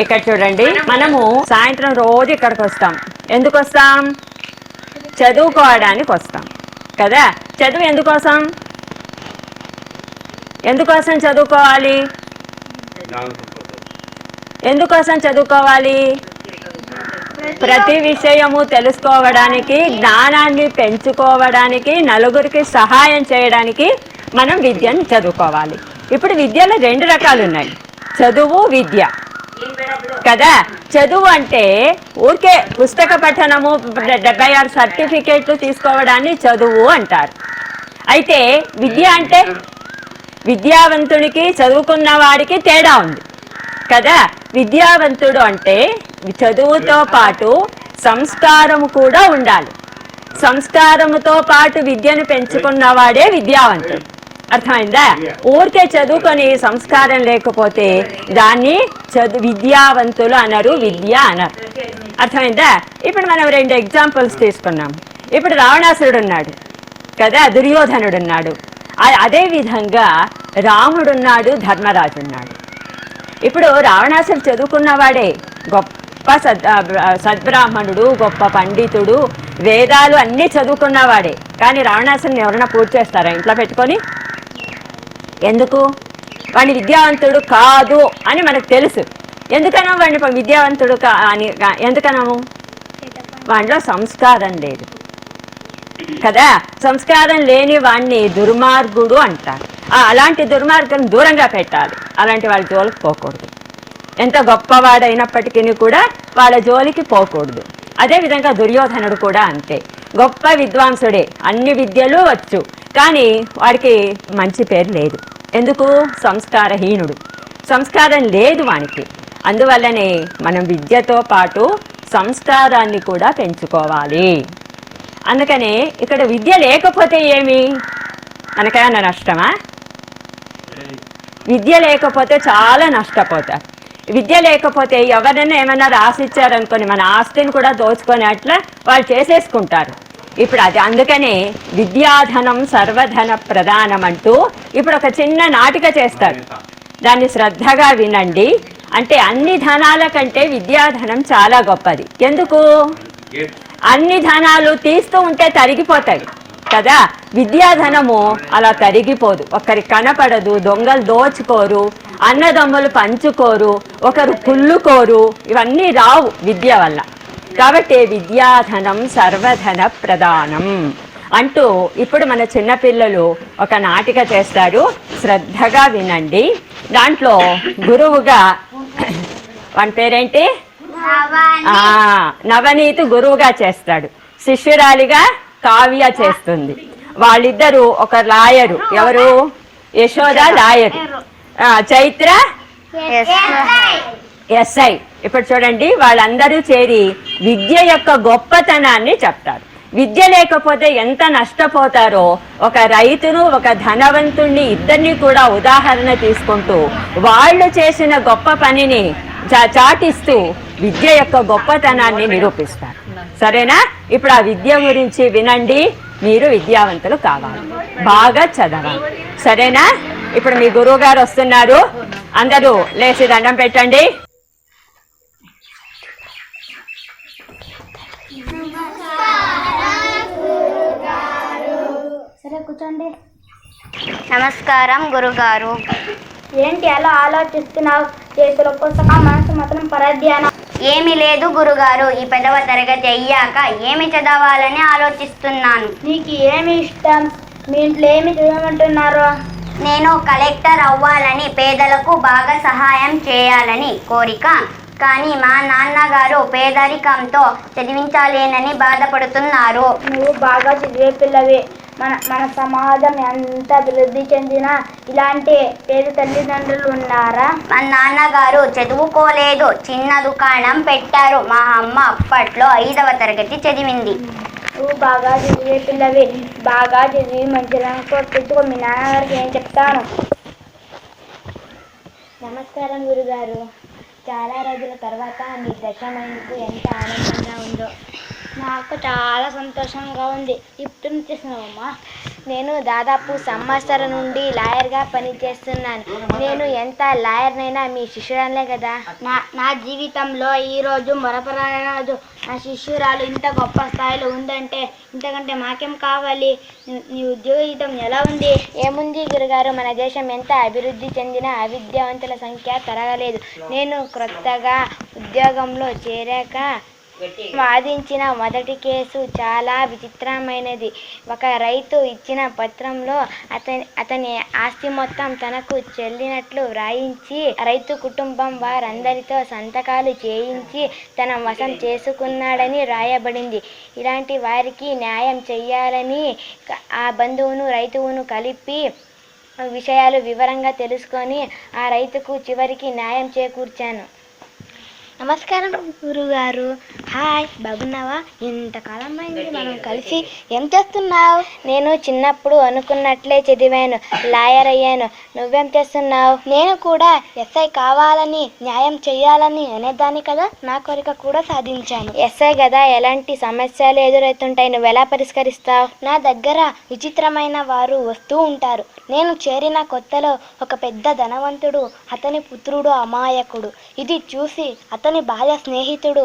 ఇక్కడ చూడండి, మనము సాయంత్రం రోజు ఇక్కడికి వస్తాం. ఎందుకు వస్తాం? చదువుకోవడానికి వస్తాం కదా. చదువు ఎందుకోసం చదువుకోవాలి? ఎందుకోసం చదువుకోవాలి? ప్రతి విషయము తెలుసుకోవడానికి, జ్ఞానాన్ని పెంచుకోవడానికి, నలుగురికి సహాయం చేయడానికి మనం విద్యను చదువుకోవాలి. ఇప్పుడు విద్యలో 2 రకాలు ఉన్నాయి, చదువు, విద్య కదా. చదువు అంటే ఊరికే పుస్తక పఠనము, 76 సర్టిఫికేట్లు తీసుకోవడాన్ని చదువు అంటారు. అయితే విద్య అంటే విద్యావంతుడికి, చదువుకున్న వాడికి తేడా ఉంది కదా. విద్యావంతుడు అంటే చదువుతో పాటు సంస్కారము కూడా ఉండాలి. సంస్కారముతో పాటు విద్యను పెంచుకున్నవాడే విద్యావంతుడు. అర్థమైందా? ఊరికే చదువుకొని సంస్కారం లేకపోతే దాన్ని విద్యావంతులు అనరు, విద్య అనరు. అర్థమైందా? ఇప్పుడు మనం 2 ఎగ్జాంపుల్స్ తీసుకున్నాం. ఇప్పుడు రావణాసురుడు ఉన్నాడు కదా, దుర్యోధనుడు ఉన్నాడు. అదేవిధంగా రాముడున్నాడు, ధర్మరాజు ఉన్నాడు. ఇప్పుడు రావణాసురుడు చదువుకున్నవాడే, గొప్ప సద్బ్రాహ్మణుడు, గొప్ప పండితుడు, వేదాలు అన్నీ చదువుకున్నవాడే. కానీ రావణాసురుని ఎవరైనా పూజ చేస్తారా ఇంట్లో పెట్టుకొని? ఎందుకు? వాడిని విద్యావంతుడు కాదు అని మనకు తెలుసు. ఎందుకన్నాము వాడిని విద్యావంతుడు అని? ఎందుకన్నాము? వాడిలో సంస్కారం లేదు కదా. సంస్కారం లేని వాడిని దుర్మార్గుడు అంటారు. అలాంటి దుర్మార్గం దూరంగా పెట్టాలి. అలాంటి వాళ్ళ జోలికి పోకూడదు. ఎంత గొప్పవాడైనప్పటికీ కూడా వాళ్ళ జోలికి పోకూడదు. అదేవిధంగా దుర్యోధనుడు కూడా అంతే, గొప్ప విద్వాంసుడే, అన్ని విద్యలు వచ్చు, కానీ వాడికి మంచి పేరు లేదు. ఎందుకు? సంస్కారహీనుడు, సంస్కారం లేదు వానికి. అందువల్లనే మనం విద్యతో పాటు సంస్కారాన్ని కూడా పెంచుకోవాలి. అందుకనే ఇక్కడ విద్య లేకపోతే ఏమి? మనకేమన్నా నష్టమా? విద్య లేకపోతే చాలా నష్టపోతారు. విద్య లేకపోతే ఎవరైనా ఏమైనా రాసిచ్చారనుకొని మన ఆస్తిని కూడా దోచుకొని అట్లా వాళ్ళు చేసేసుకుంటారు. ఇప్పుడు అది అందుకనే విద్యాధనం సర్వధన ప్రధానం అంటూ ఇప్పుడు ఒక చిన్న నాటిక చేస్తారు. దాన్ని శ్రద్ధగా వినండి. అంటే అన్ని ధనాల కంటే విద్యాధనం చాలా గొప్పది. ఎందుకు? అన్ని ధనాలు తీస్తూ ఉంటే తరిగిపోతాయి కదా. విద్యాధనము అలా తరిగిపోదు, ఒకరికి కనపడదు, దొంగలు దోచుకోరు, అన్నదమ్ములు పంచుకోరు, ఒకరు కుళ్ళుకోరు, ఇవన్నీ రావు విద్య వల్ల. కాబట్టి విద్యాధనం సర్వధన ప్రధానం అంటూ ఇప్పుడు మన చిన్నపిల్లలు ఒక నాటిక చేస్తారు, శ్రద్ధగా వినండి. దాంట్లో గురువుగా వాని పేరేంటి? నవనీత్ గురువుగా చేస్తాడు, శిష్యురాలిగా కావ్య చేస్తుంది. వాళ్ళిద్దరూ ఒక లాయరు, ఎవరు? Yashoda lawyer, Chaitra SI. ఇప్పుడు చూడండి, వాళ్ళందరూ చేరి విద్య యొక్క గొప్పతనాన్ని చెప్తారు. విద్య లేకపోతే ఎంత నష్టపోతారో ఒక రైతును, ఒక ధనవంతుణ్ణి, ఇద్దరిని కూడా ఉదాహరణ తీసుకుంటూ వాళ్ళు చేసిన గొప్ప పనిని చాటిస్తూ విద్య యొక్క గొప్పతనాన్ని నిరూపిస్తారు. సరేనా? ఇప్పుడు ఆ విద్య గురించి వినండి. మీరు విద్యావంతులు కావాలి, బాగా చదవాలి. సరేనా? ఇప్పుడు మీ గురువు గారు వస్తున్నారు, అందరూ లేచి దండం పెట్టండి. సరే కూర్చోండి. నమస్కారం గురుగారు. ఏంటి అలా ఆలోచిస్తున్నావు? చేతిలో పుస్తకం, మనసు మాత్రం పరధ్యానం. ఏమీ లేదు గురుగారు, ఈ 10వ తరగతి అయ్యాక ఏమి చదవాలని ఆలోచిస్తున్నాను. నీకు ఏమి ఇష్టం? మీ ఇంట్లో ఏమి చదవమంటున్నారు? నేను కలెక్టర్ అవ్వాలని, పేదలకు బాగా సహాయం చేయాలని కోరిక. కానీ మా నాన్నగారు పేదరికంతో చదివించాలేనని బాధపడుతున్నారు. నువ్వు బాగా చదివే పిల్లవి. మన సమాజం ఎంత అభివృద్ధి చెందినా ఇలాంటి పేద తల్లిదండ్రులు ఉన్నారా? మా నాన్నగారు చదువుకోలేదు, చిన్న దుకాణం పెట్టారు. మా అమ్మ అప్పట్లో 5వ తరగతి చదివింది. నువ్వు బాగా చదివే పిల్లవి, బాగా చదివి మంచి ర్యాంకు తెచ్చుకో. మీ నాన్నగారికి ఏం చెప్తాను? నమస్కారం గురుగారు. చాలా రోజుల తర్వాత మీ దర్శనమైనందుకు ఎంత ఆనందంగా ఉందో. నాకు చాలా సంతోషంగా ఉంది. ఇప్పుడు చేసినావమ్మా? నేను దాదాపు సంవత్సరం నుండి లాయర్గా పనిచేస్తున్నాను. నేను ఎంత లాయర్నైనా మీ శిష్యురాలే కదా. నా జీవితంలో ఈరోజు మరపురాని రోజు. నా శిష్యురాలు ఇంత గొప్ప స్థాయిలో ఉందంటే ఇంతకంటే మాకేం కావాలి? నీ ఉద్యోగ జీవితం ఎలా ఉంది? ఏముంది గురుగారు, మన దేశం ఎంత అభివృద్ధి చెందిన అవిద్యావంతుల సంఖ్య తరగలేదు. నేను క్రొత్తగా ఉద్యోగంలో చేరాక వాదించిన మొదటి కేసు చాలా విచిత్రమైనది. ఒక రైతు ఇచ్చిన పత్రంలో అతని ఆస్తి మొత్తం తనకు చెల్లినట్లు వ్రాయించి రైతు కుటుంబం వారందరితో సంతకాలు చేయించి తన వశం చేసుకున్నాడని రాయబడింది. ఇలాంటి వారికి న్యాయం చెయ్యాలని ఆ బంధువును రైతువును కలిపి విషయాలు వివరంగా తెలుసుకొని ఆ రైతుకు చివరికి న్యాయం చేకూర్చాను. నమస్కారం గురుగారు. హాయ్, బాగున్నావా? ఇంతకాలం అయింది మనం కలిసి. ఏం చేస్తున్నావు? నేను చిన్నప్పుడు అనుకున్నట్లే చదివాను, లాయర్ అయ్యాను. నువ్వేం చేస్తున్నావు? నేను కూడా ఎస్ఐ కావాలని, న్యాయం చేయాలని అనేదాన్ని కదా. నా కోరిక కూడా సాధించాను. ఎస్ఐ కదా, ఎలాంటి సమస్యలు ఎదురవుతుంటాయి, నువ్వు ఎలా పరిష్కరిస్తావు? నా దగ్గర విచిత్రమైన వారు వస్తూ ఉంటారు. నేను చేరిన కొత్తలో ఒక పెద్ద ధనవంతుడు, అతని పుత్రుడు అమాయకుడు. ఇది చూసి అతని బాల్య స్నేహితుడు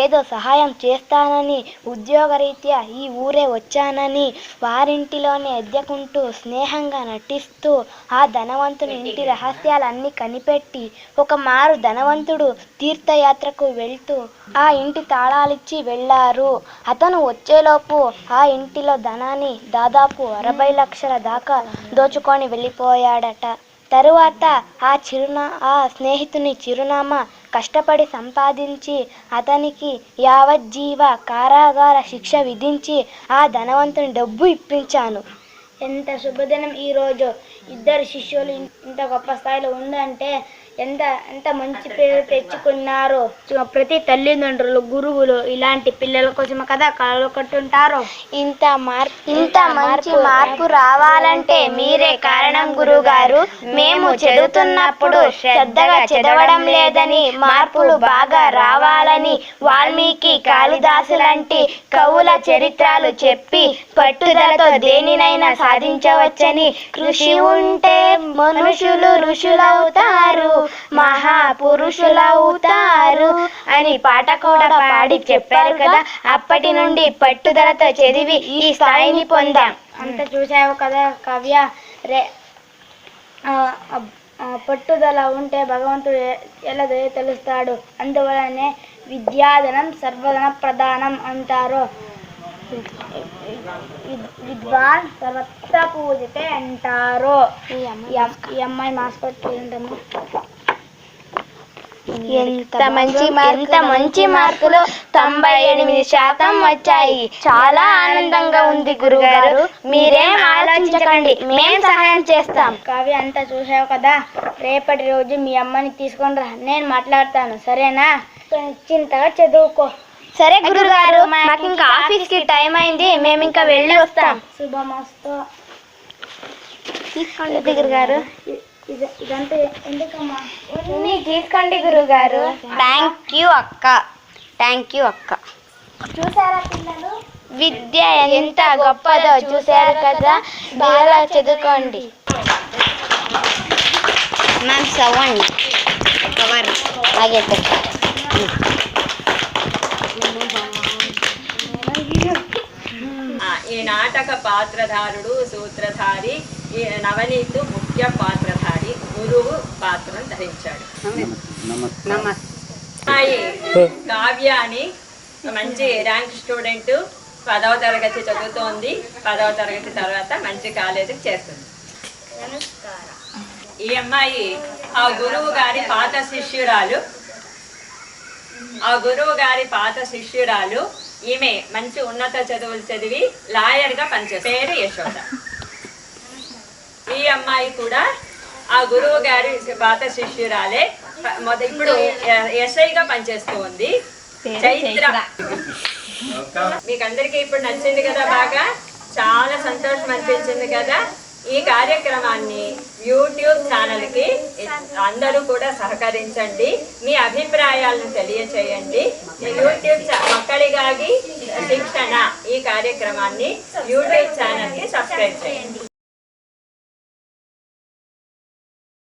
ఏదో సహాయం చేస్తానని, ఉద్యోగరీత్యా ఈ ఊరే వచ్చానని వారింటిలోనే అద్దెకుంటూ స్నేహంగా నటిస్తూ ఆ ధనవంతుని ఇంటి రహస్యాలన్నీ కనిపెట్టి ఒక మారు ధనవంతుడు తీర్థయాత్రకు వెళ్తూ ఆ ఇంటి తాళాలిచ్చి వెళ్ళారు. అతను వచ్చేలోపు ఆ ఇంటిలో ధనాన్ని దాదాపు 60 లక్షల దాకా దోచుకొని వెళ్ళిపోయాడట. తరువాత ఆ స్నేహితుని చిరునామా కష్టపడి సంపాదించి అతనికి యావజ్జీవ కారాగార శిక్ష విధించి ఆ ధనవంతుని డబ్బు ఇప్పించాను. ఎంత శుభదినం ఈరోజు. ఇద్దరు శిష్యులు ఇంత గొప్ప స్థాయిలో ఉందంటే ఎంత మంచి పేరు తెచ్చుకున్నారు. ప్రతి తల్లిదండ్రులు, గురువులు ఇలాంటి పిల్లల కోసం కదా కళలు కట్టుంటారు. ఇంత మంచి మార్పు రావాలంటే మీరే కారణం గురువుగారు. మేము చదువుతున్నప్పుడు శ్రద్ధగా చదవడం లేదని, మార్పులు బాగా రావాలని వాల్మీకి, కాళిదాసు లాంటి కవుల చరిత్రలు చెప్పి పట్టుదలతో దేనినైనా సాధించవచ్చని, కృషి ఉంటే మనుషులు ఋషులవుతారు, మహాపురుషులవుతారు అని పాట కూడా పాడి చెప్పారు కదా. అప్పటి నుండి పట్టుదలతో చదివి ఈ స్థాయిని పొందాం. అంత చూసావు కదా కావ్య. పట్టుదల ఉంటే భగవంతుడు ఎలా తెలుస్తాడు. అందువలనే విద్యాధనం సర్వధన ప్రధానం అంటారు. విద్వాన్ సర్వత్ర పూజితే అంటారు. ఈ అమ్మాయి మాస్పట్ ఏంటమ్మా? ఎంత మంచి మార్కులు, 98% వచ్చాయి. చాలా ఆనందంగా ఉంది గురుగారు. మీరేం ఆలోచించకండి, మేం సహాయం చేస్తాం. కావ్య, అంతా చూసావు కదా. రేపటి రోజు మీ అమ్మని తీసుకొని రా, నేను మాట్లాడతాను, సరేనా? చింతగా చదువుకో. సరే గురుగారు, మాకు ఇంకా ఆఫీస్కి టైం అయింది, మేము ఇంకా వెళ్ళి వస్తాం. శుభమస్తు. తీసుకోండి గురుగారు. ఇదంతా ఎందుకమ్మా? తీసుకోండి గురుగారు. థ్యాంక్ యూ అక్క. చూసారా పిల్లలు, విద్య ఎంత గొప్పదో చూశారు కదా. బాగా చదువుకోండి. మ్యామ్ చదవండి. కవర్ అలాగే ఈ నాటక పాత్రధారుడు, సూత్రధారి, ఈ నవనీతు ముఖ్య పాత్రధారి, గురువు పాత్రను ధరించాడు. కావ్య అని మంచి ర్యాంక్ స్టూడెంట్, 10వ తరగతి చదువుతోంది. 10వ తరగతి తర్వాత మంచి కాలేజీకి చేస్తుంది. ఈ అమ్మాయి ఆ గురువు గారి పాత శిష్యురాలు. ఈమె మంచి ఉన్నత చదువులు చదివి లాయర్గా పనిచేస్తుంది. పేరు యశోద. ఈ అమ్మాయి కూడా ఆ గురువు గారి పాత శిష్యురాలే. ఇప్పుడు ఎస్ఐగా పనిచేస్తూ ఉంది. చైత్ర. మీకు అందరికీ ఇప్పుడు నచ్చింది కదా, బాగా చాలా సంతోషం అనిపించింది కదా. ఈ కార్యక్రమాన్ని యూట్యూబ్ ఛానల్కి అందరూ కూడా సహకరించండి. మీ అభిప్రాయాలను తెలియచేయండి. యూట్యూబ್ ಮಕ್ಕಳಿಗಾಗಿ శిక్షణ ఈ కార్యక్రమాన్ని యూట్యూబ్ ఛానల్కి సబ్స్క్రైబ్ చేయండి.